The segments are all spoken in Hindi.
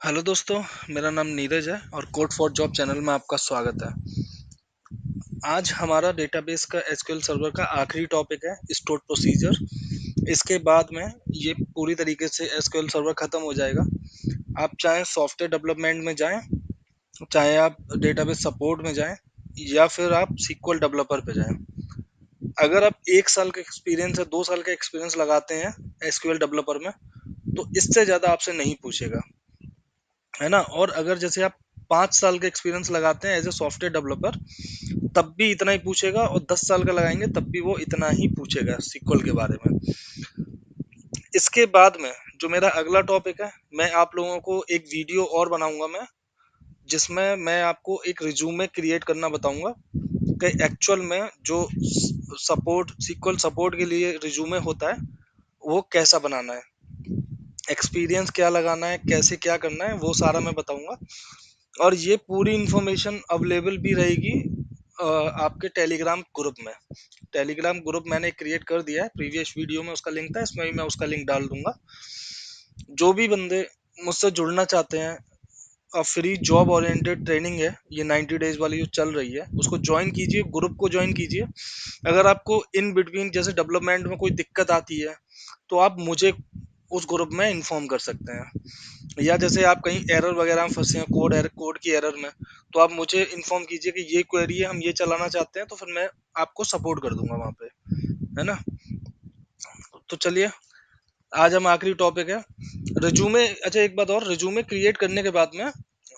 हेलो दोस्तों, मेरा नाम नीरज है और कोड फॉर जॉब चैनल में आपका स्वागत है। आज हमारा डेटाबेस का एसक्यूएल सर्वर का आखिरी टॉपिक है स्टोर प्रोसीजर। इसके बाद में ये पूरी तरीके से एसक्यूएल सर्वर खत्म हो जाएगा। आप चाहे सॉफ्टवेयर डेवलपमेंट में जाएं, चाहे आप डेटाबेस सपोर्ट में जाएं, या फिर आप सीक्वल डेवलपर पे जाएं। अगर आप 1 साल का एक्सपीरियंस है, 2 साल का एक्सपीरियंस लगाते हैं एसक्यूएल डेवलपर में, तो इससे ज़्यादा आपसे नहीं पूछेगा, है ना। और अगर जैसे आप 5 साल का एक्सपीरियंस लगाते हैं एज ए सॉफ्टवेयर डेवलपर, तब भी इतना ही पूछेगा, और 10 साल का लगाएंगे तब भी वो इतना ही पूछेगा सीक्वल के बारे में। इसके बाद में जो मेरा अगला टॉपिक है, मैं आप लोगों को एक वीडियो और बनाऊंगा मैं, जिसमें मैं आपको एक रिज्यूमे क्रिएट करना बताऊंगा कि एक्चुअल में जो सपोर्ट सीक्वल सपोर्ट के लिए रिज्यूमे होता है वो कैसा बनाना है, एक्सपीरियंस क्या लगाना है, कैसे क्या करना है, वो सारा मैं बताऊंगा। और ये पूरी इंफॉर्मेशन अवेलेबल भी रहेगी आपके टेलीग्राम ग्रुप में। टेलीग्राम ग्रुप मैंने क्रिएट कर दिया है, प्रीवियस वीडियो में उसका लिंक था, इसमें भी मैं उसका लिंक डाल दूंगा। जो भी बंदे मुझसे जुड़ना चाहते हैं, फ्री जॉब ओरिएंटेड ट्रेनिंग है ये 90 डेज वाली जो चल रही है, उसको ज्वाइन कीजिए, ग्रुप को ज्वाइन कीजिए। अगर आपको इन बिटवीन जैसे डेवलपमेंट में कोई दिक्कत आती है, तो आप मुझे उस ग्रुप में इन्फॉर्म कर सकते हैं। या जैसे आप कहीं एरर वगैरह में फंसे हैं, कोड की एरर में, तो आप मुझे इन्फॉर्म कीजिए कि ये क्वेरी है, हम ये चलाना चाहते हैं, तो फिर मैं आपको सपोर्ट कर दूंगा वहां पे, है ना। तो चलिए, आज हम आखिरी टॉपिक है रिज्यूमे। अच्छा, एक बात और, रिज्यूमे क्रिएट करने के बाद में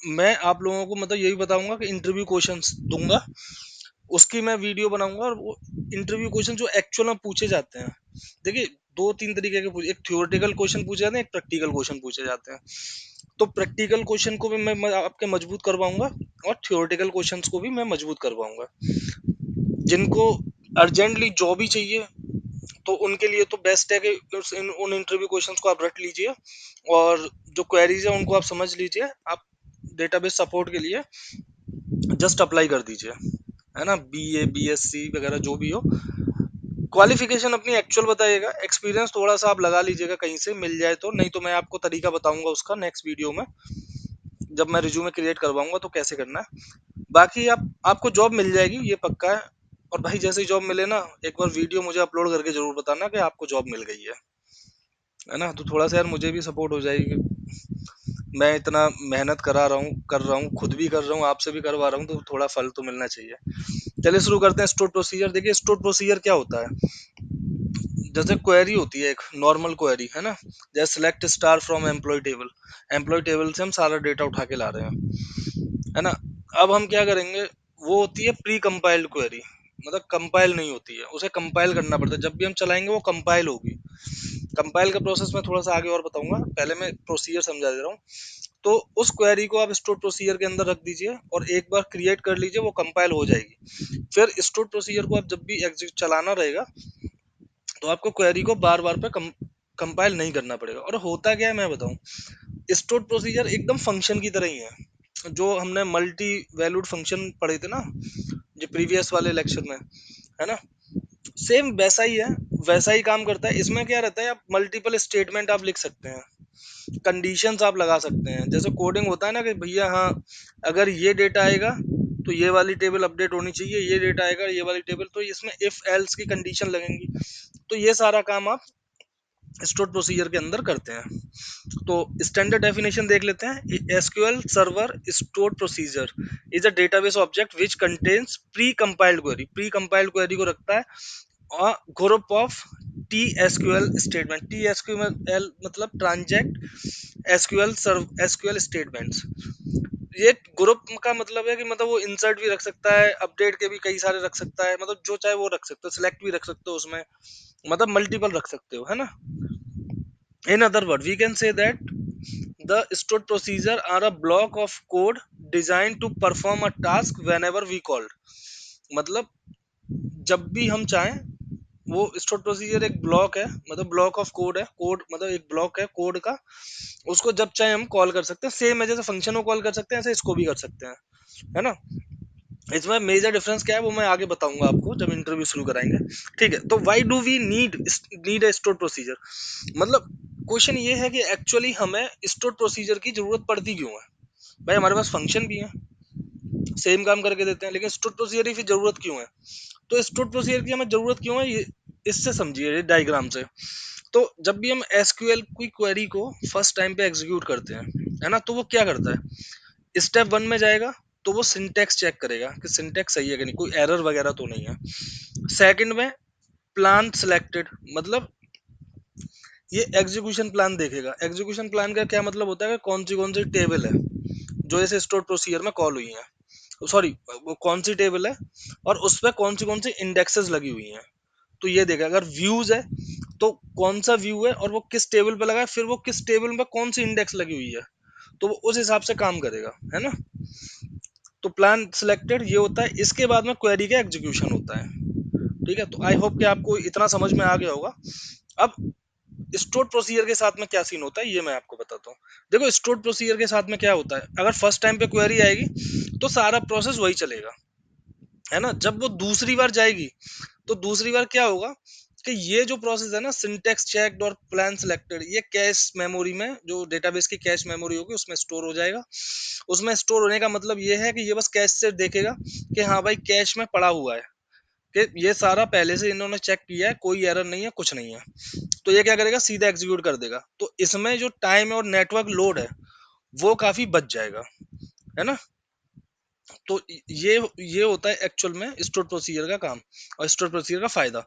मैं आप लोगों को मतलब यही बताऊंगा कि इंटरव्यू क्वेश्चंस दूंगा, उसकी मैं वीडियो बनाऊंगा। और वो इंटरव्यू क्वेश्चन जो एक्चुअल में पूछे जाते हैं, देखिए, 2-3 तरीके के एक थ्योरेटिकल क्वेश्चन पूछे जाते हैं, एक प्रैक्टिकल क्वेश्चन पूछे जाते हैं। तो प्रैक्टिकल क्वेश्चन को भी मैं आपके मजबूत करवाऊंगा, और थ्योरेटिकल क्वेश्चंस को भी मैं मजबूत करवाऊंगा। जिनको अर्जेंटली जॉब ही चाहिए, तो उनके लिए तो बेस्ट है कि उन इंटरव्यू क्वेश्चंस को आप रट लीजिए, और जो क्वेरीज है उनको आप समझ लीजिए। आप डेटाबेस सपोर्ट के लिए जस्ट अप्लाई कर दीजिए, है ना। BA BSc वगैरह जो भी हो, क्वालिफिकेशन अपनी एक्चुअल बताइएगा, एक्सपीरियंस थोड़ा सा आप लगा लीजिएगा, कहीं से मिल जाए तो, नहीं तो मैं आपको तरीका बताऊंगा उसका नेक्स्ट वीडियो में, जब मैं रिज्यूमे क्रिएट करवाऊंगा तो कैसे करना है। बाकी आपको जॉब मिल जाएगी, ये पक्का है। और भाई, जैसे ही जॉब मिले ना, एक बार वीडियो मुझे अपलोड करके जरूर बताना कि आपको जॉब मिल गई है ना। तो थोड़ा सा यार मुझे भी सपोर्ट हो जाएगी। मैं इतना मेहनत कर रहा हूँ, खुद भी कर रहा हूँ, आपसे भी करवा रहा हूँ, तो थोड़ा फल तो मिलना चाहिए। चलिए शुरू करते हैं स्टोर प्रोसीजर। देखिए, स्टोर प्रोसीजर क्या होता है। जैसे क्वेरी होती है एक नॉर्मल क्वेरी, है ना। जैसे select star from employee table, employee table से हम सारा डेटा उठा के ला रहे हैं, है ना। अब हम क्या करेंगे, वो होती है प्री कंपाइल्ड क्वेरी, मतलब कंपाइल नहीं होती है, उसे कंपाइल करना पड़ता है। जब भी हम चलाएंगे वो कंपाइल होगी। कंपाइल का प्रोसेस मैं थोड़ा सा आगे और बताऊंगा, पहले मैं प्रोसीजर समझा दे रहा हूँ। तो उस क्वेरी को आप स्टोर प्रोसीजर के अंदर रख दीजिए, और एक बार क्रिएट कर लीजिए, वो कंपाइल हो जाएगी। फिर स्टोर प्रोसीजर को आप जब भी एग्जीक्यूट चलाना रहेगा, तो आपको क्वेरी को बार बार पे कंपाइल नहीं करना पड़ेगा। और होता क्या है मैं बताऊं, स्टोर प्रोसीजर एकदम फंक्शन की तरह ही है। जो हमने मल्टी वैल्यूड फंक्शन पढ़े थे ना, जो प्रीवियस वाले लेक्चर में, है ना, सेम वैसा ही है, वैसा ही काम करता है। इसमें क्या रहता है, आप मल्टीपल स्टेटमेंट आप लिख सकते हैं, कंडीशंस आप लगा सकते हैं। जैसे कोडिंग होता है ना कि भैया हाँ, अगर ये डेटा आएगा तो ये वाली टेबल अपडेट होनी चाहिए, ये डेटा आएगा ये वाली टेबल, तो इसमें इफ एल्स की कंडीशन लगेंगी। तो ये सारा काम आप स्टोर प्रोसीजर के अंदर करते हैं। तो स्टैंडर्ड डेफिनेशन देख लेते हैं। SQL server store procedure is a database object which contains pre compiled query, pre compiled query को रखता है, और group of T SQL statement, T SQL मतलब ट्रांजैक्ट एसक्यूएल सर्व एसक्यूएल स्टेटमेंट्स। ये ग्रुप का मतलब है कि मतलब वो इंसर्ट भी रख सकता है, अपडेट के भी कई सारे रख सकता है, मतलब जो चाहे वो रख सकते हो, सिलेक्ट भी रख सकते हो उसमें, मतलब मल्टीपल रख सकते हो, है ना। In other words, we can say that the stored procedure are a block of code designed to perform a task whenever we called। मतलब जब भी हम चाहें, वो स्टोर प्रोसीजर एक ब्लॉक है, मतलब ब्लॉक ऑफ कोड है, कोड मतलब एक ब्लॉक है कोड का, उसको जब चाहे हम कॉल कर सकते हैं। सेम है, जैसे फंक्शन को कॉल कर सकते हैं, ऐसे इसको भी कर सकते हैं, है ना। इसमें मेजर डिफरेंस क्या है वो मैं आगे बताऊंगा आपको जब इंटरव्यू शुरू कराएंगे, ठीक है। तो why do we need need a store procedure, मतलब क्वेश्चन ये है कि एक्चुअली हमें स्टोर प्रोसीजर की जरूरत पड़ती क्यों है? भाई हमारे पास फंक्शन भी है, सेम काम करके देते हैं, लेकिन स्टोर प्रोसीजर की फिर जरूरत क्यों है? तो स्टोर प्रोसीजर की हमें जरूरत क्यों है, ये इससे समझिए डायग्राम से। तो जब भी हम एसक्यूएल की क्वेरी को फर्स्ट टाइम पे एग्जीक्यूट करते हैं, है ना, तो वो क्या करता है, स्टेप वन में जाएगा तो वो सिंटेक्स चेक करेगा कि सिंटेक्स सही है कि नहीं, कोई एरर वगैरह तो नहीं है। सेकंड में प्लान सिलेक्टेड, मतलब ये एग्जीक्यूशन प्लान देखेगा। एग्जीक्यूशन प्लान का क्या मतलब होता है कि कौन सी टेबल है जो इस स्टोर प्रोसीजर में कॉल हुई है, सॉरी वो कौन सी टेबल है और उस पर कौन सी इंडेक्सेस लगी हुई हैं। तो ये देखा, अगर व्यूज है तो कौन सा व्यू है और वो किस टेबल पे लगा है, फिर वो किस टेबल में कौन सी इंडेक्स लगी हुई है, तो वो उस हिसाब से काम करेगा, है ना। तो प्लान सिलेक्टेड ये होता है, इसके बाद में क्वेरी का एग्जीक्यूशन होता है। ठीक है, तो आई होप कि आपको इतना समझ में आ गया होगा। अब स्टोर प्रोसीजर के साथ में क्या सीन होता है ये मैं आपको बताता हूँ। देखो स्टोर प्रोसीजर के साथ में क्या होता है, अगर फर्स्ट टाइम पे क्वेरी आएगी तो सारा प्रोसेस वही चलेगा, है ना। जब वो दूसरी बार जाएगी तो दूसरी बार क्या होगा कि ये जो प्रोसेस है ना, सिंटेक्स चेक्ड और प्लान सिलेक्टेड, ये कैश मेमोरी में, जो डेटाबेस की कैश मेमोरी होगी उसमें स्टोर हो जाएगा। उसमें स्टोर होने का मतलब ये है कि ये बस कैश से देखेगा कि हाँ भाई कैश में पड़ा हुआ है, कि ये सारा पहले से इन्होंने चेक किया है, कोई एरर नहीं है, कुछ नहीं है। तो ये क्या करेगा, सीधा एग्जीक्यूट कर देगा। तो इसमें जो टाइम और नेटवर्क लोड है वो काफी बच जाएगा, है ना। तो ये होता है एक्चुअल में स्टोर प्रोसीजर का काम और स्टोर प्रोसीजर का फायदा।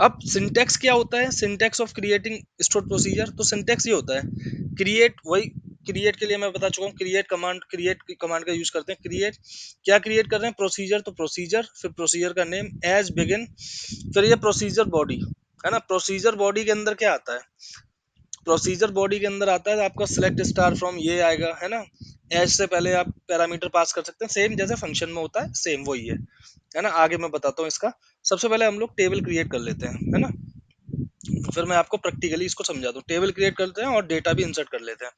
अब सिंटेक्स क्या होता है, syntax of creating store procedure. तो सिंटेक्स ये होता है क्रिएट, वही क्रिएट के लिए मैं बता चुका हूँ, क्रिएट कमांड का यूज करते हैं। क्रिएट क्या क्रिएट कर रहे हैं, प्रोसीजर, तो प्रोसीजर, फिर प्रोसीजर का नेम एज बिगिन, फिर ये प्रोसीजर बॉडी, है ना। प्रोसीजर बॉडी के अंदर क्या आता है, प्रोसीजर बॉडी के अंदर आता है आपका सिलेक्ट स्टार फ्रॉम, ये आएगा, है ना। एज से पहले आप पैरामीटर पास कर सकते हैं, सेम जैसे फंक्शन में होता है, सेम वही है ना। आगे मैं बताता हूँ इसका। सबसे पहले हम लोग टेबल क्रिएट कर लेते हैं, है ना। फिर मैं आपको प्रैक्टिकली इसको समझा दूं। टेबल क्रिएट करते हैं और डेटा भी इंसर्ट कर लेते हैं।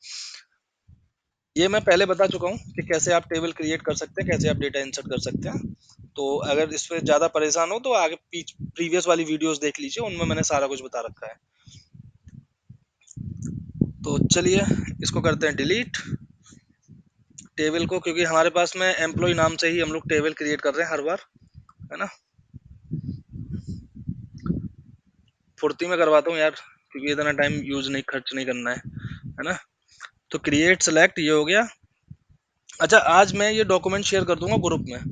ये मैं पहले बता चुका हूँ कि कैसे आप टेबल क्रिएट कर सकते हैं, कैसे आप डेटा इंसर्ट कर सकते हैं। तो अगर इस पे ज्यादा परेशान हो तो आगे प्रीवियस वाली वीडियोस देख लीजिए, उनमें मैंने सारा कुछ बता रखा है। तो चलिए इसको करते हैं डिलीट टेबल को, क्योंकि हमारे पास में एम्प्लॉय नाम से ही हम लोग टेबल क्रिएट कर रहे हैं हर बार, है ना। फुर्ती में करवाता हूँ यार, क्योंकि इतना टाइम यूज नहीं, खर्च नहीं करना है ना। तो क्रिएट सेलेक्ट ये हो गया। अच्छा, आज मैं ये डॉक्यूमेंट शेयर कर दूंगा ग्रुप में,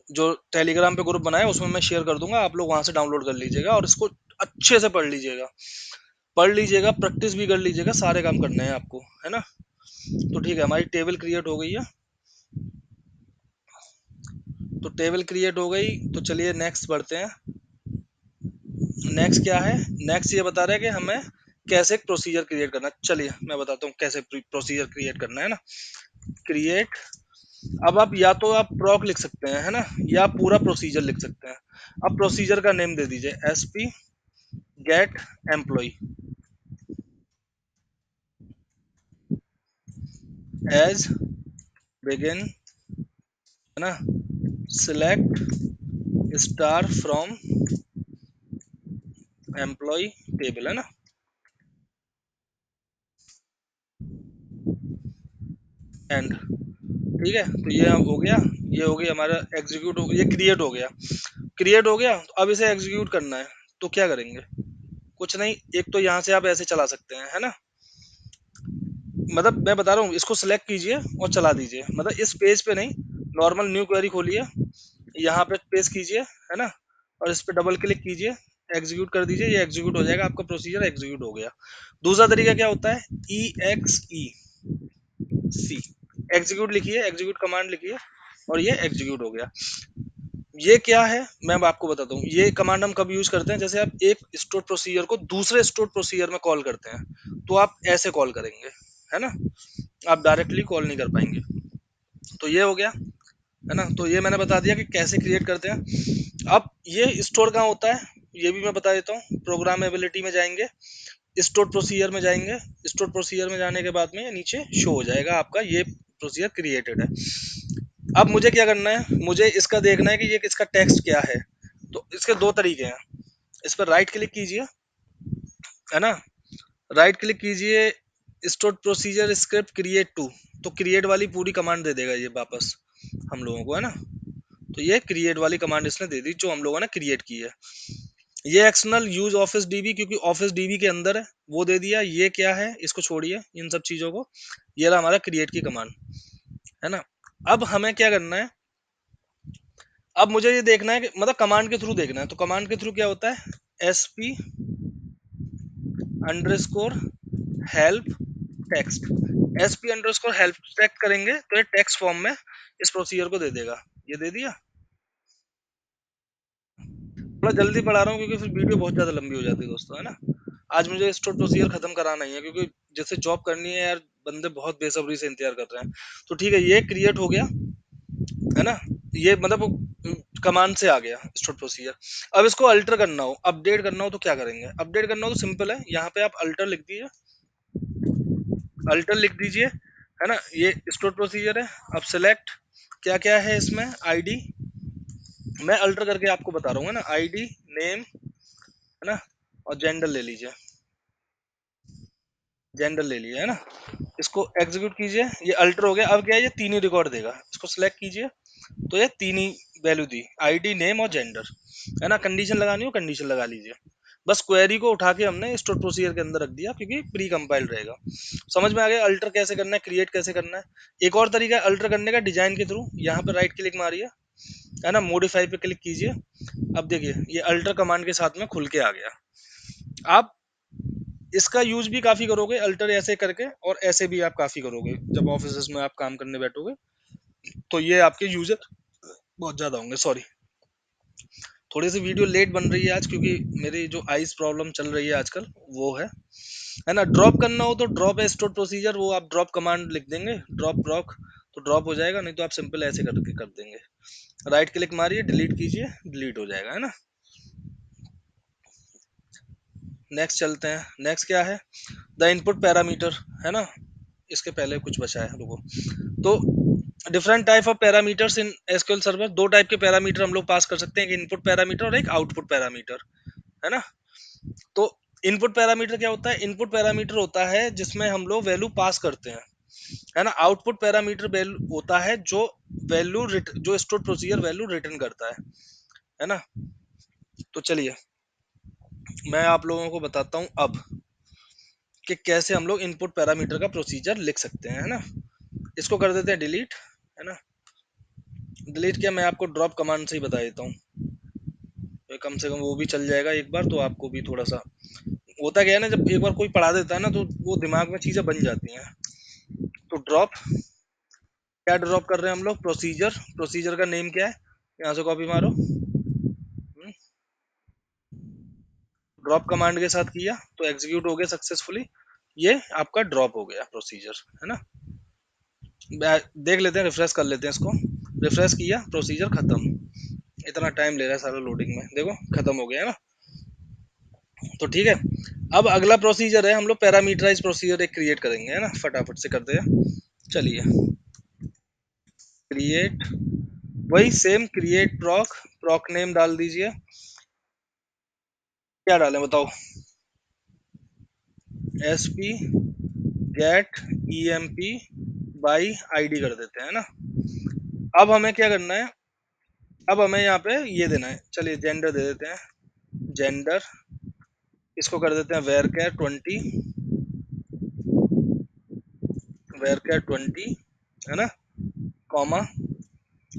जो टेलीग्राम पे ग्रुप बनाया उसमें मैं शेयर कर दूंगा, आप लोग वहां से डाउनलोड कर लीजिएगा और इसको अच्छे से पढ़ लीजिएगा, प्रैक्टिस भी कर लीजिएगा, सारे काम करने हैं आपको, है ना। तो ठीक है, हमारी टेबल क्रिएट हो गई है। तो टेबल क्रिएट हो गई, तो चलिए नेक्स्ट बढ़ते हैं। नेक्स्ट क्या है, नेक्स्ट ये बता रहा है कि हमें कैसे एक प्रोसीजर क्रिएट करना है। चलिए मैं बताता हूँ कैसे प्रोसीजर क्रिएट करना है ना। क्रिएट, अब आप या तो आप प्रॉक लिख सकते हैं, है ना, या पूरा प्रोसीजर लिख सकते हैं। अब प्रोसीजर का नेम दे दीजिए SP get employee as begin, है ना, select star from employee table, है ना। एंड ठीक है, तो ये हो गया, ये हो गया हमारा एग्जीक्यूट हो, ये क्रिएट हो गया। क्रिएट हो गया, तो अब इसे एग्जीक्यूट करना है। तो क्या करेंगे, कुछ नहीं, एक तो यहाँ से आप ऐसे चला सकते हैं, है ना। मतलब मैं बता रहा हूँ, इसको सिलेक्ट कीजिए और चला दीजिए, मतलब इस पेज पे नहीं, नॉर्मल न्यू क्वेरी खोलिए, यहाँ पे पेस्ट कीजिए, है ना, और इस पे डबल क्लिक कीजिए, एग्जीक्यूट कर दीजिए, ये एग्जीक्यूट हो जाएगा, आपका प्रोसीजर एग्जीक्यूट हो गया। दूसरा तरीका क्या होता है, ई एक्स ई सी, एग्जीक्यूट लिखिए, एग्जीक्यूट कमांड लिखिए और ये एग्जीक्यूट हो गया। ये क्या है मैं आपको बताता हूँ, ये कमांड हम कब यूज करते हैं, जैसे आप एक स्टोर प्रोसीजर को दूसरे स्टोर प्रोसीजर में कॉल करते हैं, तो आप ऐसे कॉल करेंगे, है ना, आप डायरेक्टली कॉल नहीं कर पाएंगे। तो ये हो गया, है ना। तो ये मैंने बता दिया कि कैसे क्रिएट करते हैं। अब ये स्टोर कहाँ होता है ये भी मैं बता देता हूँ। प्रोग्रामेबिलिटी में जाएंगे, स्टोर प्रोसीजर में जाएंगे, स्टोर प्रोसीजर में जाने के बाद में नीचे शो हो जाएगा आपका ये प्रोसीजर क्रिएटेड है। अब मुझे क्या करना है, मुझे इसका देखना है कि ये इसका टेक्स्ट क्या है। तो इसके दो तरीके हैं, इस पर राइट क्लिक कीजिए, है ना, राइट क्लिक कीजिए, store procedure script create to, तो क्रिएट वाली पूरी कमांड दे देगा ये वापस हम लोगों को, है ना। तो ये क्रिएट वाली कमांड इसने दे दी जो हम लोगों ने क्रिएट की है। ये एक्सटर्नल यूज ऑफिस डीबी, क्योंकि ऑफिस डीबी के अंदर है, वो दे दिया। ये क्या है, इसको छोड़िए इन सब चीजों को, ये रहा हमारा क्रिएट की कमांड, है ना। अब हमें क्या करना है, अब मुझे ये देखना है कि मतलब कमांड के थ्रू देखना है, तो कमांड के थ्रू क्या होता है, sp underscore help text, sp underscore help text करेंगे तो ये टेक्स्ट फॉर्म में इस प्रोसीजर को दे देगा। ये दे दिया। थोड़ा जल्दी पढ़ा रहा हूँ क्योंकि फिर वीडियो बहुत ज्यादा लंबी हो जाती है दोस्तों, है ना। आज मुझे स्टोर प्रोसीजर खत्म कराना ही है, क्योंकि जैसे जॉब करनी है यार, बंदे बहुत बेसब्री से इंतजार कर रहे हैं। तो ठीक है, ये क्रिएट हो गया, है ना। ये मतलब कमांड से आ गया स्टोर प्रोसीजर। अब इसको अल्टर करना हो, अपडेट करना हो, तो क्या करेंगे, अपडेट करना हो तो सिंपल है, यहाँ पे आप अल्टर लिख दीजिए, अल्टर लिख दीजिए, है ना। ये स्टोर प्रोसीजर है। अब सिलेक्ट क्या क्या है इसमें, आईडी, मैं अल्टर करके आपको बता रहा हूँ, है ना। आईडी, नेम, है ना, और जेंडर ले लीजिए, जेंडर ले लिया, है ना। इसको एग्जीक्यूट कीजिए, ये अल्टर हो गया। अब क्या है, ये तीन ही रिकॉर्ड देगा, इसको सिलेक्ट कीजिए, तो ये तीन ही वैल्यू दी, आईडी, नेम और जेंडर, है ना। कंडीशन लगानी हो कंडीशन लगा लीजिए। बस क्वेरी को उठा के हमने स्टोर प्रोसीजर के अंदर रख दिया, क्योंकि प्री कंपाइल्ड रहेगा। समझ में आ गया अल्टर कैसे करना है, क्रिएट कैसे करना है। एक और तरीका है अल्टर करने का, डिजाइन के थ्रू, यहाँ पे राइट क्लिक मारिए, है ना, मॉडिफाई पे क्लिक कीजिए। अब देखिए ये अल्टर कमांड के साथ में खुल के आ गया। आप इसका यूज भी काफी करोगे, अल्टर ऐसे करके, और ऐसे भी आप काफी करोगे जब ऑफिस में आप काम करने बैठोगे, तो ये आपके यूजर बहुत ज्यादा होंगे। सॉरी, थोड़ी सी वीडियो लेट बन रही है आज, क्योंकि मेरी जो आइस प्रॉब्लम चल रही है आजकल, वो है ना। ड्रॉप करना हो तो ड्रॉप है स्टोर प्रोसीजर, वो आप ड्रॉप कमांड लिख देंगे, ड्रॉप ड्रॉप, तो ड्रॉप हो जाएगा, नहीं तो आप सिंपल ऐसे करके कर देंगे। राइट क्लिक मारिए, डिलीट कीजिए, डिलीट हो जाएगा, है ना। नेक्स्ट चलते हैं। नेक्स्ट क्या है, द इनपुट पैरामीटर, है ना। इसके पहले कुछ बचा है, रुको। तो different type of parameters in SQL server, दो टाइप के पैरामीटर हम लोग पास कर सकते हैं, एक इनपुट पैरामीटर और एक आउटपुट पैरामीटर, है ना। तो इनपुट पैरामीटर क्या होता है, इनपुट पैरामीटर होता है जिसमें हम लोग वैल्यू पास करते हैं, है ना। आउटपुट पैरामीटर वैल्यू होता है जो वैल्यू जो स्टोर प्रोसीजर वैल्यू रिटर्न करता है ना। तो चलिए मैं आप लोगों को बताता हूं अब कि कैसे हम लोग इनपुट पैरामीटर का प्रोसीजर लिख सकते हैं, है ना। इसको कर देते हैं डिलीट, है ना। डिलीट क्या, मैं आपको ड्रॉप कमांड से ही बता देता हूँ, तो कम से कम वो भी चल जाएगा एक बार, तो आपको भी थोड़ा सा होता क्या है ना, जब एक बार कोई पढ़ा देता है ना, तो वो दिमाग में चीजें बन जाती हैं। तो ड्रॉप, क्या ड्रॉप कर रहे हैं हम लोग, प्रोसीजर, प्रोसीजर का नेम क्या है, यहाँ से कॉपी मारो, ड्रॉप कमांड के साथ किया तो एग्जीक्यूट हो गया सक्सेसफुली। ये आपका ड्रॉप हो गया प्रोसीजर, है ना। देख लेते हैं, रिफ्रेश कर लेते हैं इसको, रिफ्रेश किया, प्रोसीजर खत्म। इतना टाइम ले रहा है सारा लोडिंग में, देखो खत्म हो गया, है ना। तो ठीक है, अब अगला प्रोसीजर है, हम लोग पैरामीटराइज प्रोसीजर एक क्रिएट करेंगे, है ना। फटाफट से करते हैं, चलिए। क्रिएट, वही same create proc, proc name डाल दीजिए। क्या डालें बताओ, S P get E M P by ID कर देते हैं ना। अब हमें क्या करना है, अब हमें यहाँ पे ये देना है, चलिए जेंडर दे देते हैं, जेंडर, इसको कर देते हैं वेर कैर 20, वेर कैर 20, है ना, कॉमा,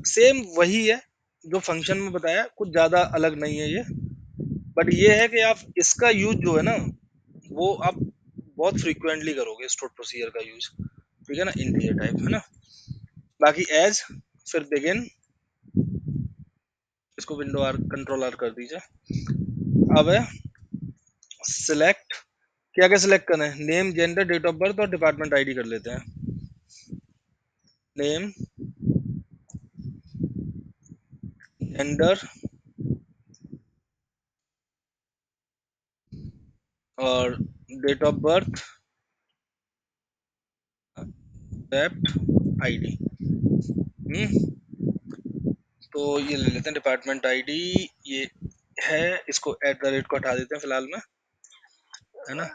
सेम वही है जो फंक्शन में बताया, कुछ ज्यादा अलग नहीं है ये। बट ये है कि आप इसका यूज जो है ना, वो आप बहुत फ्रीक्वेंटली करोगे स्टोर प्रोसीजर का यूज, ठीक है ना, इंटीजर टाइप, है ना। बाकी एज, फिर बिगिन, इसको विंडो आर कंट्रोल आर कर दीजिए। अब है सिलेक्ट, क्या क्या सिलेक्ट करना है, name, gender, date of birth और डिपार्टमेंट आईडी कर लेते हैं। नेम, जेंडर और date of birth, dept, ID. तो ये ले लेते हैं डिपार्टमेंट आईडी, ये है, इसको एट द रेट को हटा देते हैं फिलहाल में, है ना।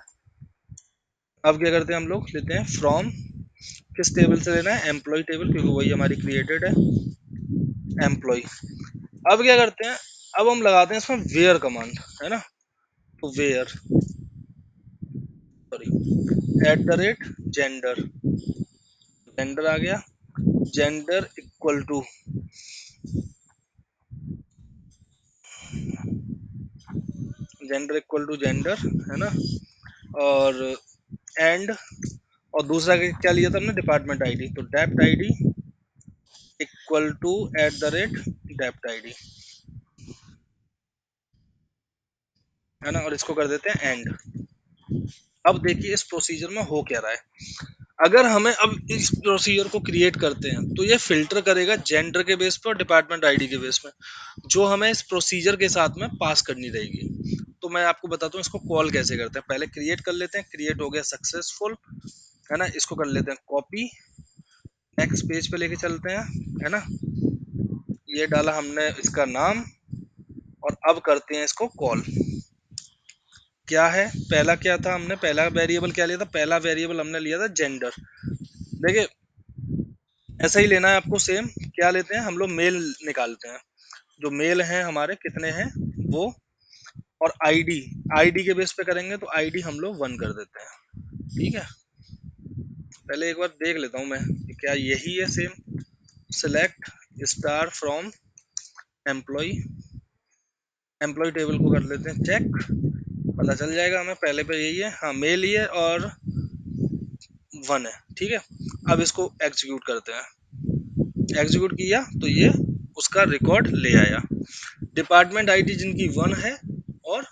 अब क्या करते हैं, हम लोग लेते हैं फ्रॉम, किस टेबल से लेना है, एम्प्लॉय टेबल, क्योंकि वही हमारी क्रिएटेड है, एम्प्लॉय। अब क्या करते हैं, अब हम लगाते हैं इसमें वेयर कमांड, है ना, तो where, sorry, at the rate gender, gender आ गया, gender equal to, gender equal to gender, है ना, और एंड, और दूसरा क्या लिया था हमने, डिपार्टमेंट आईडी, तो dept ID equal to at the rate dept ID, है ना, और इसको कर देते हैं एंड। अब देखिए इस प्रोसीजर में हो क्या रहा है, अगर हमें अब इस प्रोसीजर को क्रिएट करते हैं तो ये फिल्टर करेगा जेंडर के बेस पे और डिपार्टमेंट आईडी के बेस पे, जो हमें इस प्रोसीजर के साथ में पास करनी रहेगी। तो मैं आपको बताता हूँ इसको कॉल कैसे करते हैं। पहले क्रिएट कर लेते हैं, क्रिएट हो गया सक्सेसफुल, है ना, इसको कर लेते हैं कॉपी, नेक्स्ट पेज पे लेके चलते हैं, है ना, ये डाला हमने इसका नाम, और अब करते हैं इसको कॉल। क्या है, पहला क्या था, हमने पहला वेरिएबल क्या लिया था, पहला वेरिएबल हमने लिया था जेंडर। देखिए ऐसा ही लेना है आपको सेम, क्या लेते हैं हम लोग, मेल निकालते हैं, जो मेल हैं हमारे कितने हैं वो, और आईडी, आईडी के बेस पे करेंगे तो आईडी हम लोग 1 कर देते हैं, ठीक है। पहले एक बार देख लेता हूँ मैं कि क्या यही है same, select star from employee, employee table को कर लेते हैं चेक, पता चल जाएगा हमें, पहले पे यही है, हाँ मेल ही है और 1 है, ठीक है। अब इसको एग्जीक्यूट करते हैं, एग्जीक्यूट किया तो ये उसका रिकॉर्ड ले आया, डिपार्टमेंट आईडी जिनकी 1 है और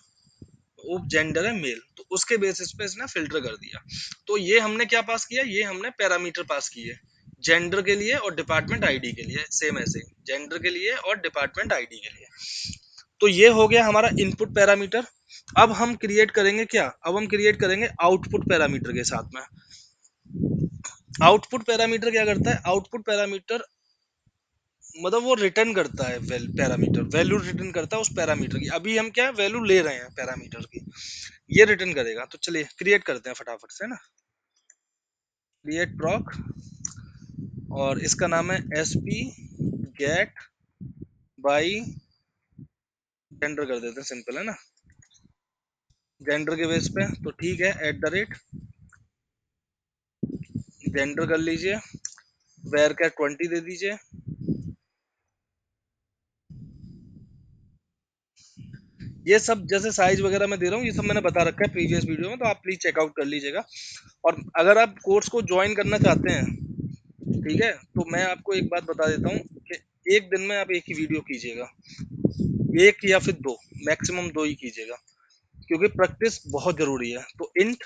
वो जेंडर है मेल, तो उसके बेसिस पे इसने फिल्टर कर दिया। तो ये हमने क्या पास किया, ये हमने पैरामीटर पास किए जेंडर के लिए और डिपार्टमेंट आईडी के लिए, सेम ऐसे जेंडर के लिए और डिपार्टमेंट आईडी के लिए। तो ये हो गया हमारा इनपुट पैरामीटर। अब हम क्रिएट करेंगे क्या, अब हम क्रिएट करेंगे आउटपुट पैरामीटर के साथ में। आउटपुट पैरामीटर क्या करता है, आउटपुट पैरामीटर मतलब वो रिटर्न करता है, पैरामीटर वैल्यू रिटर्न करता है उस पैरामीटर की, अभी हम क्या वैल्यू ले रहे हैं पैरामीटर की, ये रिटर्न करेगा। तो चलिए क्रिएट करते हैं फटाफट से ना, क्रिएट प्रॉक, और इसका नाम है S P get by gender कर देते हैं, सिंपल है ना, जेंडर के बेस पे, तो ठीक है, एट द रेट जेंडर कर लीजिए, वेर का 20 दे दीजिए, ये सब जैसे साइज वगैरह मैं दे रहा हूँ, ये सब मैंने बता रखा है प्रीवियस वीडियो में, तो आप प्लीज चेकआउट कर लीजिएगा। और अगर आप कोर्स को ज्वाइन करना चाहते हैं, ठीक है, तो मैं आपको एक बात बता देता हूँ कि एक दिन में आप एक ही वीडियो कीजिएगा, एक या फिर दो, मैक्सिमम दो ही कीजिएगा, क्योंकि प्रैक्टिस बहुत जरूरी है। तो इंट,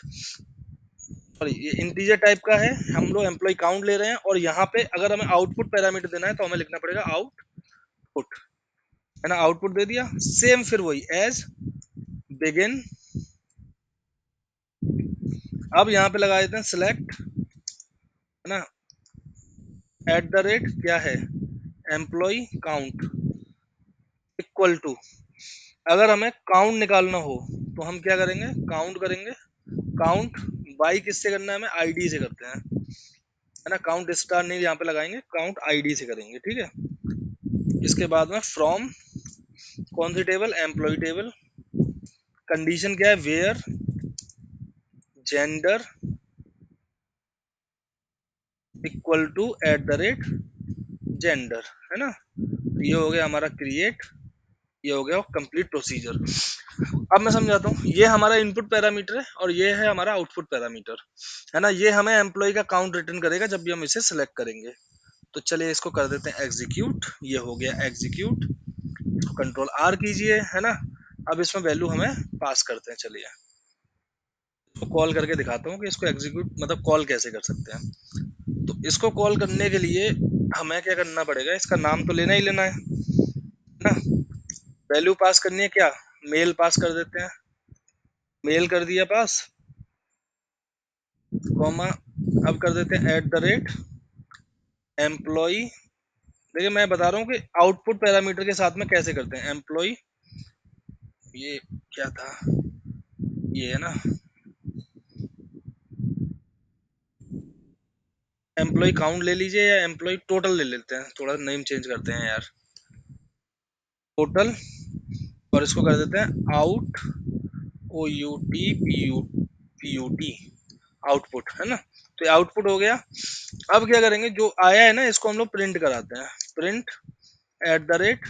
सॉरी, ये इंटीजर टाइप का है, हम लोग एम्प्लॉय काउंट ले रहे हैं, और यहाँ पे अगर हमें आउटपुट पैरामीटर देना है तो हमें लिखना पड़ेगा आउटपुट, है ना, आउटपुट दे दिया, सेम फिर वही एज बिगिन। अब यहाँ पे लगा देते हैं सिलेक्ट, है ना, एट द रेट क्या है, एम्प्लॉय काउंट इक्वल टू, अगर हमें काउंट निकालना हो तो हम क्या करेंगे, काउंट करेंगे, काउंट बाई किससे करना है, हमें आईडी से करते हैं, है ना, काउंट स्टार नहीं यहाँ पे लगाएंगे, काउंट आईडी से करेंगे, ठीक है। इसके बाद में फ्रॉम कौन सी टेबल, एम्प्लॉय टेबल, कंडीशन क्या है, where gender equal to at the rate gender, है ना, तो ये हो गया हमारा क्रिएट, ये हो गया कंप्लीट प्रोसीजर। अब मैं समझाता हूँ, ये हमारा इनपुट पैरामीटर है और ये है हमारा आउटपुट पैरामीटर, है ना, ये हमें एम्प्लॉय का काउंट रिटर्न करेगा जब भी हम इसे सिलेक्ट करेंगे। तो चलिए इसको कर देते हैं एग्जीक्यूट, ये हो गया एग्जीक्यूट, कंट्रोल आर कीजिए, है ना। अब इसमें वैल्यू हमें पास करते हैं, चलिए तो कॉल करके दिखाता हूँ कि इसको एग्जीक्यूट मतलब कॉल कैसे कर सकते हैं। तो इसको कॉल करने के लिए हमें क्या करना पड़ेगा, इसका नाम तो लेना ही लेना है ना, वैल्यू पास करनी है क्या, मेल पास कर देते हैं, मेल कर दिया पास, कॉमा, अब कर देते हैं एट द रेट एम्प्लॉय। देखिए मैं बता रहा हूँ कि आउटपुट पैरामीटर के साथ में कैसे करते हैं, एम्प्लॉय, ये क्या था, ये है ना, एम्प्लॉय काउंट ले लीजिए या एम्प्लॉय टोटल ले लेते हैं, थोड़ा नेम चेंज करते हैं यार, टोटल, और इसको कर देते हैं out, O U T P U, P U T, output, है ना। तो ये आउटपुट हो गया। अब क्या करेंगे, जो आया है ना इसको हम लोग प्रिंट कराते हैं, print at the rate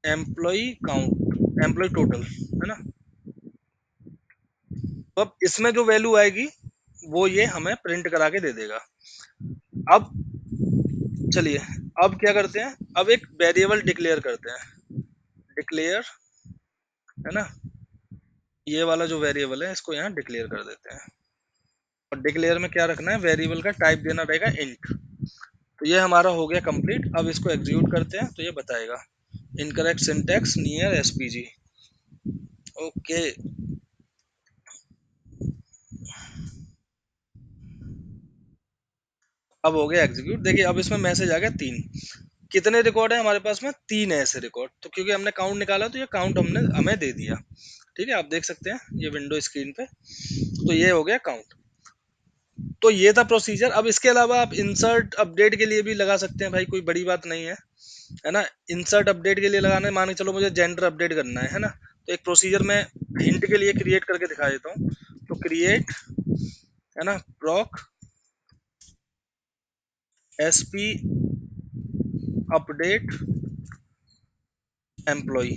employee count, employee total, है ना। तो अब इसमें जो वैल्यू आएगी वो ये हमें प्रिंट करा के दे देगा। अब चलिए, अब क्या करते हैं, अब एक वेरिएबल डिक्लेयर करते हैं, डिक्लेयर, है ना, ये वाला जो वेरिएबल है इसको यहाँ डिक्लेयर कर देते हैं। और डिक्लेयर में क्या रखना है, वेरिएबल का टाइप देना रहेगा इंट। तो ये हमारा हो गया कंप्लीट। अब इसको एग्जीक्यूट करते हैं तो ये बताएगा incorrect syntax near SPG. Okay, अब हो गया एग्जीक्यूट। देखिए अब इसमें मैसेज आ गया 3। कितने रिकॉर्ड है हमारे पास में, 3 है ऐसे रिकॉर्ड। तो क्योंकि हमने काउंट निकाला तो ये काउंट हमने हमें दे दिया। ठीक है, आप देख सकते हैं ये विंडो स्क्रीन पे। तो ये हो गया काउंट। तो ये था प्रोसीजर। अब इसके अलावा आप इंसर्ट अपडेट के लिए भी लगा सकते हैं भाई, कोई बड़ी बात नहीं है, है ना। इंसर्ट अपडेट के लिए लगाना है, मान के चलो मुझे जेंडर अपडेट करना है ना। तो एक प्रोसीजर मैं हिंट के लिए क्रिएट करके दिखा देता हूँ। तो क्रिएट, है ना, प्रॉक एसपी अपडेट एम्प्लॉय।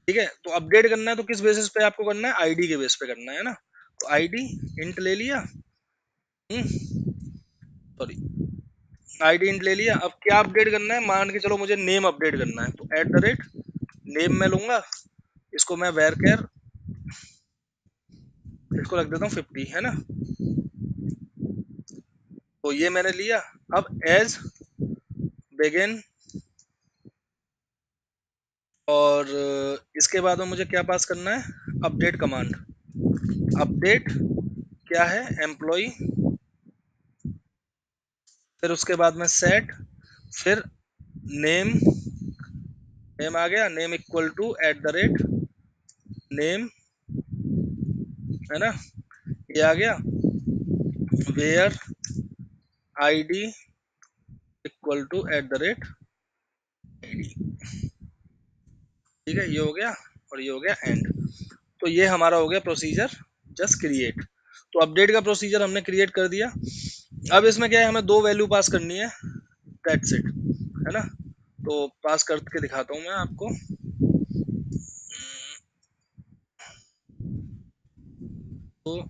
ठीक है, तो अपडेट करना है तो किस बेसिस पे आपको करना है, आईडी के बेस पे करना है ना। तो आईडी इंट ले लिया, सॉरी, आईडी इंट ले लिया। अब क्या अपडेट करना है, मान के चलो मुझे नेम अपडेट करना है, तो एट द रेट नेम मैं लूंगा, इसको मैं वेर केयर, इसको रख देता हूँ 50, है ना। तो ये मैंने लिया। अब एज बिगिन, और इसके बाद में मुझे क्या पास करना है, अपडेट कमांड। अपडेट क्या है, एम्प्लॉय, फिर उसके बाद में सेट, फिर नेम, नेम आ गया, name equal to at the rate name, है ना, ये आ गया। Where ID equal to at the rate ID. ठीक है, ये हो गया और ये हो गया एंड। तो ये हमारा हो गया प्रोसीजर जस्ट क्रिएट। तो अपडेट का प्रोसीजर हमने क्रिएट कर दिया। अब इसमें क्या है, हमें 2 वैल्यू पास करनी है, दैट्स इट, है ना। तो पास करके दिखाता हूँ मैं आपको। तो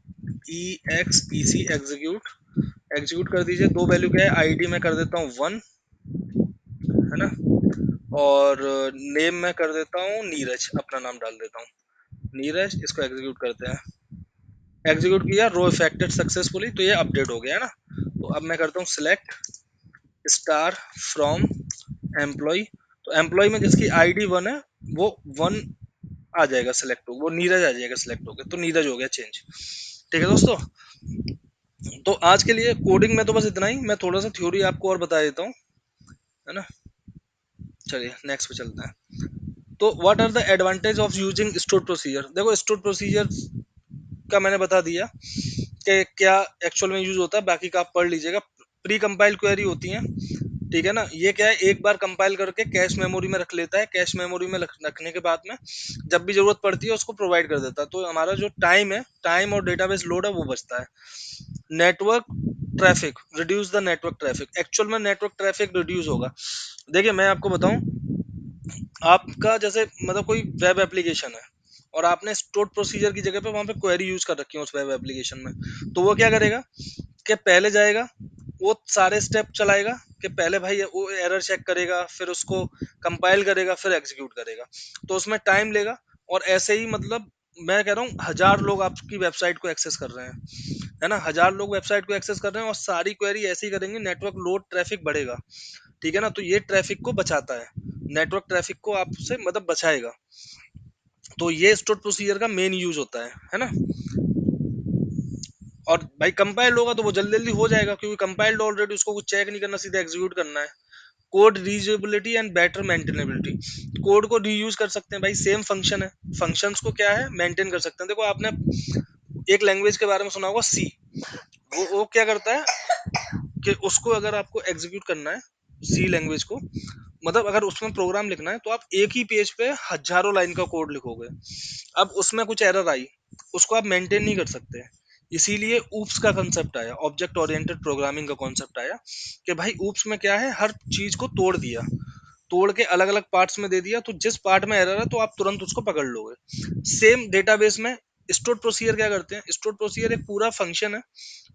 ई एक्स ई सी एग्जीक्यूट, एग्जीक्यूट कर दीजिए। 2 वैल्यू क्या है, आईडी में कर देता हूँ 1, है ना, और नेम में कर देता हूँ नीरज, अपना नाम डाल देता हूँ नीरज। इसको एग्जीक्यूट करते हैं। एग्जीक्यूट किया, रो इफेक्टेड सक्सेसफुली, तो ये अपडेट हो गया, है ना। तो अब मैं करता हूँ सिलेक्ट स्टार फ्रॉम एम्प्लॉय। तो एम्प्लॉय में जिसकी आईडी 1 है वो 1 आ जाएगा सिलेक्ट हो, वो नीरज आ जाएगा सिलेक्ट हो गया, तो नीरज हो गया चेंज। ठीक है दोस्तों, तो आज के लिए कोडिंग में तो बस इतना ही। मैं थोड़ा सा थ्योरी आपको और बता देता हूँ, है ना। चलिए नेक्स्ट पे चलते हैं। तो what are the advantage of using store procedure. देखो स्टोर प्रोसीजर का मैंने बता दिया कि क्या एक्चुअल में यूज होता है, बाकी का आप पढ़ लीजिएगा। प्री कंपाइल क्वेरी होती है, ठीक है ना। ये क्या है, एक बार कंपाइल करके कैश मेमोरी में रख लेता है, कैश मेमोरी में रखने के बाद में जब भी जरूरत पड़ती है उसको प्रोवाइड कर देता है। तो हमारा जो टाइम है, टाइम और डेटाबेस लोड है वो बचता है। Network traffic, reduce the network traffic. Actual में नेटवर्क ट्रैफिक रिड्यूस होगा। देखिए मैं आपको बताऊं, आपका जैसे मतलब कोई वेब एप्लीकेशन है और आपने स्टोर प्रोसीजर की जगह पे वहां पे क्वेरी यूज कर रखी है उस वेब एप्लीकेशन में, तो वो क्या करेगा कि पहले जाएगा, वो सारे स्टेप चलाएगा कि पहले भाई वो एरर चेक करेगा, फिर उसको कंपाइल करेगा, फिर एग्जीक्यूट करेगा। तो उसमें टाइम लेगा। और ऐसे ही मतलब मैं कह रहा हूँ 1000 लोग आपकी वेबसाइट को एक्सेस कर रहे हैं, है ना। 1000 लोग वेबसाइट को एक्सेस कर रहे हैं और सारी क्वेरी ऐसे ही करेंगे, नेटवर्क लोड ट्रैफिक बढ़ेगा। ठीक है ना, तो ये ट्रैफिक को बचाता है, नेटवर्क ट्रैफिक को आपसे मतलब बचाएगा। तो ये स्टोर प्रोसीजर का मेन यूज होता है ना। और भाई कंपाइल्ड होगा तो वो जल्दी जल्दी हो जाएगा, क्योंकि कंपाइल्ड ऑलरेडी, उसको कुछ चेक नहीं करना, सीधा एग्जीक्यूट करना है। Code reusability and better maintainability. Code को रीयूज कर सकते हैं भाई, सेम फंक्शन है, फंक्शंस को क्या है मेंटेन कर सकते हैं। देखो आपने एक लैंग्वेज के बारे में सुना होगा, सी। वो क्या करता है कि उसको अगर आपको एग्जीक्यूट करना है सी लैंग्वेज को, मतलब अगर उसमें प्रोग्राम लिखना है तो आप एक ही पेज पे हजारों लाइन का कोड लिखोगे। अब उसमें कुछ एरर आई, उसको आप मेंटेन नहीं कर सकते। इसीलिए ऊप्स का कंसेप्ट आया, ऑब्जेक्ट ओरिएंटेड प्रोग्रामिंग का कॉन्सेप्ट आया कि भाई ऊप्स में क्या है, हर चीज को तोड़ दिया, तोड़ के अलग अलग पार्ट्स में दे दिया, तो जिस पार्ट में एरर है तो आप तुरंत उसको पकड़ लोगे। सेम डेटाबेस में स्टोर प्रोसीजर क्या करते हैं, स्टोर प्रोसीजर एक पूरा फंक्शन है,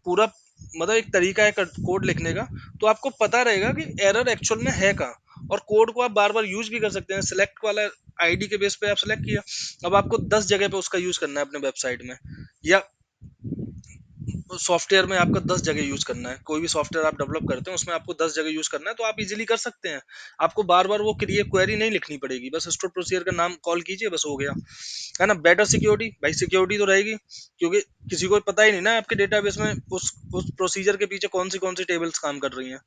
पूरा मतलब एक तरीका है कोड लिखने का। तो आपको पता रहेगा कि एरर एक्चुअल में है कहाँ, और कोड को आप बार बार यूज भी कर सकते हैं। सिलेक्ट वाला आईडी के बेस पे आप सिलेक्ट किया, अब आपको 10 जगह पे उसका यूज करना है अपने वेबसाइट में, या सॉफ्टवेयर में आपका 10 जगह यूज करना है। कोई भी सॉफ्टवेयर आप डेवलप करते हैं उसमें आपको 10 जगह यूज करना है, तो आप इजीली कर सकते हैं। आपको बार बार वो क्वेरी नहीं लिखनी पड़ेगी, बस स्टोर प्रोसीजर का नाम कॉल कीजिए, बस हो गया। है ना। बेटर सिक्योरिटी, भाई सिक्योरिटी तो रहेगी, क्योंकि किसी को पता ही नहीं ना आपके डेटाबेस में उस प्रोसीजर के पीछे कौन सी टेबल्स काम कर रही हैं।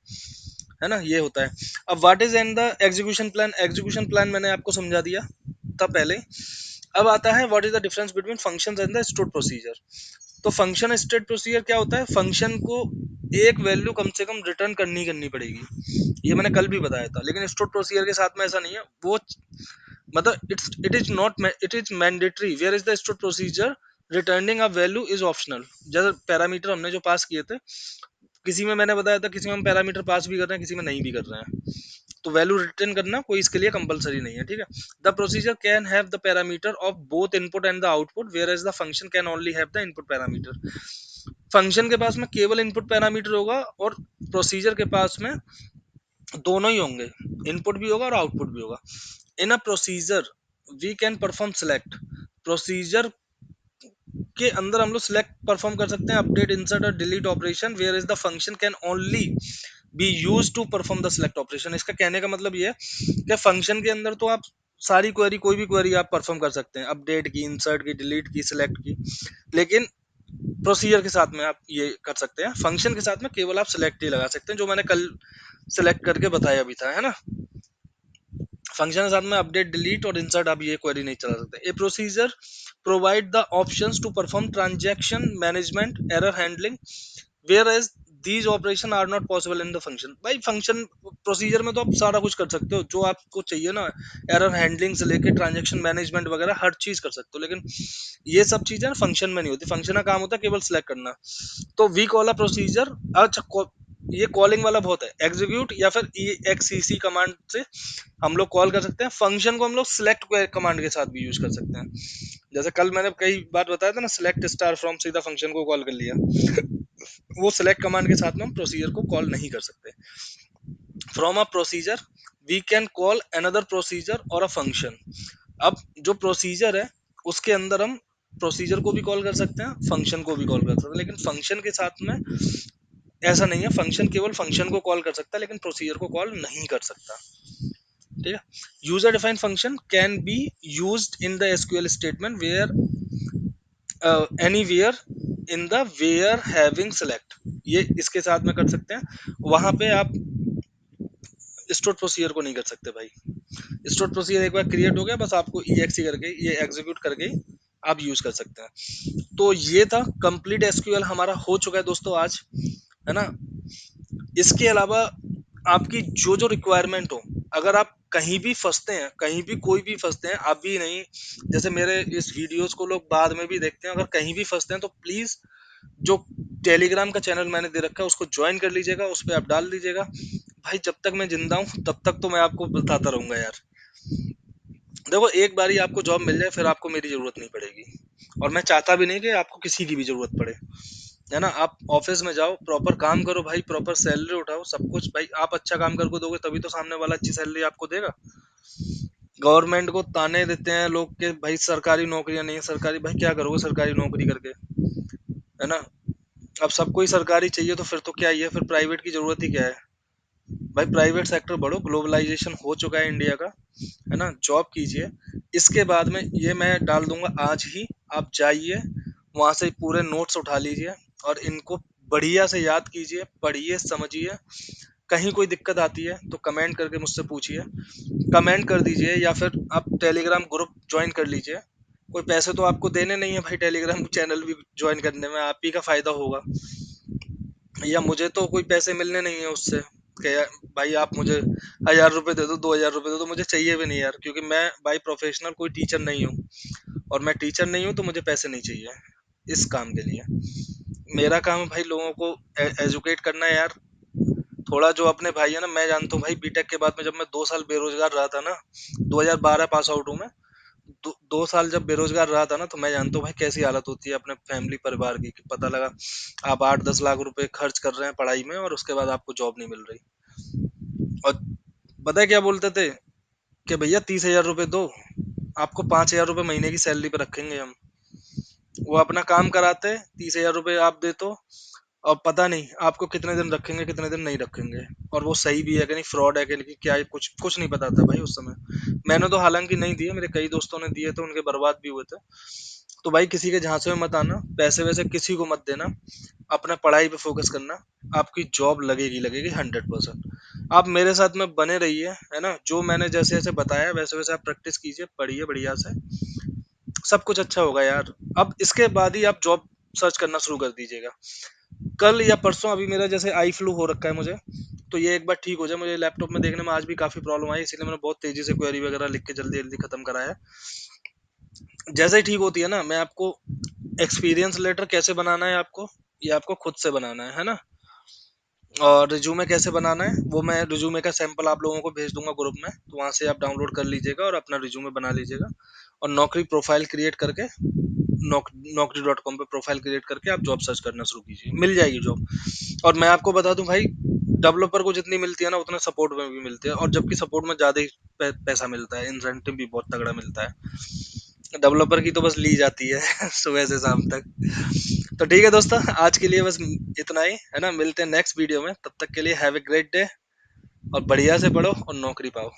है ना, ये होता है। अब what is and the execution plan, execution plan मैंने आपको समझा दिया था पहले। अब आता है what is the difference between functions and the store procedure. तो फंक्शन स्टेट प्रोसीजर क्या होता है, फंक्शन को एक वैल्यू कम से कम रिटर्न करनी पड़ेगी, ये मैंने कल भी बताया था। लेकिन स्टोर प्रोसीजर के साथ में ऐसा नहीं है, वो मतलब it is mandatory, where is the store procedure returning a value is optional. जैसे पैरामीटर हमने जो पास किए थे, किसी में मैंने बताया था, किसी में हम पैरामीटर पास भी कर रहे हैं, किसी में नहीं भी कर रहे हैं, तो वैल्यू रिटर्न करना कोई इसके लिए कंपलसरी नहीं है। ठीक है। The procedure can have the parameter of both input and the output, where as the function can only have the input parameter. Function के पास में केवल इनपुट पैरामीटर होगा, और प्रोसीजर के पास में दोनों ही होंगे, इनपुट भी होगा और आउटपुट भी होगा। In a procedure we can perform select, procedure के अंदर हम लोग सिलेक्ट परफॉर्म कर सकते हैं, अपडेट, इंसर्ट और delete operation, where is the function can only be use to perform the select operation. इसका कहने का मतलब ये है कि फंक्शन के अंदर तो आप सारी क्वेरी, कोई भी क्वेरी आप परफॉर्म कर सकते हैं, अपडेट की, इंसर्ट की, डिलीट की, सिलेक्ट की। लेकिन प्रोसीजर के साथ में आप ये कर सकते हैं, फंक्शन के साथ में केवल आप सिलेक्ट ही लगा सकते हैं, जो मैंने कल सिलेक्ट करके बताया भी था। है ना। फंक्शन के साथ में अपडेट, डिलीट और इंसर्ट आप ये क्वेरी नहीं चला सकते। A procedure provide the options to perform transaction management, error handling, where as these operation are not possible in the function. भाई फंक्शन प्रोसीजर में तो आप सारा कुछ कर सकते हो जो आपको चाहिए ना, एरर हैंडलिंग से लेके ट्रांजैक्शन मैनेजमेंट वगैरह हर चीज कर सकते हो, लेकिन ये सब चीजें फंक्शन में नहीं होती। फंक्शन का काम होता है केवल सिलेक्ट करना। तो वी कॉल अ प्रोसीजर, अच्छा ये कॉलिंग वाला बहुत है, एग्जीक्यूट या फिर EXEC कमांड से हम लोग कॉल कर सकते हैं। फंक्शन को हम लोग सिलेक्ट कमांड के साथ भी यूज कर सकते हैं। जैसे कल मैंने कई बार बताया था ना, सिलेक्ट स्टार फ्रॉम, सीधा फंक्शन को कॉल कर लिया। वो सिलेक्ट कमांड के साथ में हम प्रोसीजर को कॉल नहीं कर सकते। From a procedure we can call another procedure और अ फंक्शन। अब जो प्रोसीजर है उसके अंदर हम प्रोसीजर को भी कॉल कर सकते हैं, फंक्शन को भी कॉल कर सकते हैं, लेकिन फंक्शन के साथ में ऐसा नहीं है, फंक्शन केवल फंक्शन को कॉल कर सकता है, लेकिन प्रोसीजर को कॉल नहीं कर सकता। ठीक है। User defined function can be used in the SQL statement where anywhere in the where having select, ये इसके साथ में कर सकते हैं। वहां पे आप स्टोर प्रोसीजर को नहीं कर सकते भाई। स्टोर प्रोसीजर एक बार क्रिएट हो गया, बस आपको EXE करके, ये एग्जीक्यूट करके आप यूज कर सकते हैं। तो ये था कंप्लीट एसक्यूएल हमारा हो चुका है दोस्तों आज। है ना। इसके अलावा आपकी जो जो रिक्वायरमेंट हो, अगर आप कहीं भी फंसते हैं, कहीं भी कोई भी फंसते हैं, अभी नहीं, जैसे मेरे इस वीडियोस को लोग बाद में भी देखते हैं, अगर कहीं भी फंसते हैं तो प्लीज जो टेलीग्राम का चैनल मैंने दे रखा है उसको ज्वाइन कर लीजिएगा, उस पर आप डाल दीजिएगा। भाई जब तक मैं जिंदा हूँ तब तक तो मैं आपको बताता रहूंगा यार। देखो एक बारी आपको जॉब मिल जाए फिर आपको मेरी जरूरत नहीं पड़ेगी, और मैं चाहता भी नहीं कि आपको किसी की भी जरूरत पड़े। है ना। आप ऑफिस में जाओ, प्रॉपर काम करो भाई, प्रॉपर सैलरी उठाओ, सब कुछ भाई आप अच्छा काम करके दोगे तभी तो सामने वाला अच्छी सैलरी आपको देगा। गवर्नमेंट को ताने देते हैं लोग के भाई सरकारी नौकरियां नहीं है, सरकारी, भाई क्या करोगे सरकारी नौकरी करके। है ना। अब सबको ही सरकारी चाहिए तो फिर तो क्या ही है, फिर प्राइवेट की जरूरत ही क्या है। भाई प्राइवेट सेक्टर बढ़ो, ग्लोबलाइजेशन हो चुका है इंडिया का। है ना। जॉब कीजिए, इसके बाद में ये मैं डाल दूंगा आज ही, आप जाइए वहां से पूरे नोट्स उठा लीजिए और इनको बढ़िया से याद कीजिए, पढ़िए, समझिए। कहीं कोई दिक्कत आती है तो कमेंट करके मुझसे पूछिए, कमेंट कर दीजिए, या फिर आप टेलीग्राम ग्रुप ज्वाइन कर लीजिए। कोई पैसे तो आपको देने नहीं है भाई टेलीग्राम चैनल भी ज्वाइन करने में, आप ही का फायदा होगा। या मुझे तो कोई पैसे मिलने नहीं है उससे कि यार भाई आप मुझे 1000 रुपये दे दो, 2000 रुपये दे दो, मुझे चाहिए भी नहीं यार, क्योंकि मैं भाई प्रोफेशनल कोई टीचर नहीं हूँ। और मैं टीचर नहीं हूँ तो मुझे पैसे नहीं चाहिए इस काम के लिए। मेरा काम है भाई लोगों को एजुकेट करना है यार। थोड़ा जो अपने भाई है ना, मैं जानता हूँ भाई बीटेक के बाद में जब मैं 2 साल बेरोजगार रहा था ना, 2012 पास आउट हूँ मैं। 2 साल जब बेरोजगार रहा था ना, तो मैं जानता हूँ भाई कैसी हालत होती है अपने फैमिली परिवार की, कि पता लगा आप 8-10 लाख रुपए खर्च कर रहे हैं पढ़ाई में और उसके बाद आपको जॉब नहीं मिल रही। और पता है क्या बोलते थे कि भैया 30,000 रुपये दो, आपको 5,000 रुपये महीने की सैलरी पे रखेंगे हम। वो अपना काम कराते, 30,000 रुपये आप दे तो, और पता नहीं आपको कितने दिन रखेंगे कितने दिन नहीं रखेंगे। और वो सही भी है कि नहीं, फ्रॉड है कि नहीं, क्या है, कुछ कुछ नहीं पता था भाई उस समय। मैंने तो हालांकि नहीं दिए, मेरे कई दोस्तों ने दिए थे, उनके बर्बाद भी हुए थे। तो भाई किसी के झांसे में मत आना, पैसे वैसे किसी को मत देना, अपना पढ़ाई पे फोकस करना। आपकी जॉब लगेगी लगेगी 100%। आप मेरे साथ में बने रहिए, है ना, जो मैंने जैसे जैसे बताया वैसे वैसे आप प्रैक्टिस कीजिए, पढ़िए बढ़िया से, सब कुछ अच्छा होगा यार। अब इसके बाद ही आप जॉब सर्च करना शुरू कर दीजिएगा। कल या परसों, अभी मेरा जैसे आई फ्लू हो रखा है मुझे, तो ये एक बार ठीक हो जाए, मुझे लैपटॉप में देखने में आज भी काफी प्रॉब्लम आई, इसीलिए मैंने बहुत तेजी से क्वेरी वगैरह लिख के जल्दी जल्दी खत्म कराया है। जैसे ही ठीक होती है ना, मैं आपको एक्सपीरियंस लेटर कैसे बनाना है आपको, ये आपको खुद से बनाना है ना। और रिज्यूमे कैसे बनाना है वो मैं रिज्यूमे का सैंपल आप लोगों को भेज दूंगा ग्रुप में, तो वहां से आप डाउनलोड कर लीजिएगा और अपना रिज्यूमे बना लीजिएगा। और नौकरी प्रोफाइल क्रिएट करके, नौकरी.com पे प्रोफाइल क्रिएट करके आप जॉब सर्च करना शुरू कीजिए, मिल जाएगी जॉब। और मैं आपको बता दूं भाई, डेवलपर को जितनी मिलती है ना उतना सपोर्ट में भी मिलती है, और जबकि सपोर्ट में ज्यादा ही पैसा मिलता है, इंसेंटिव भी बहुत तगड़ा मिलता है। डेवलपर की तो बस ली जाती है सुबह से शाम तक। तो ठीक है दोस्तों, आज के लिए बस इतना ही, है ना, मिलते हैं नेक्स्ट वीडियो में, तब तक के लिए हैव ए ग्रेट डे, और बढ़िया से पढ़ो और नौकरी पाओ।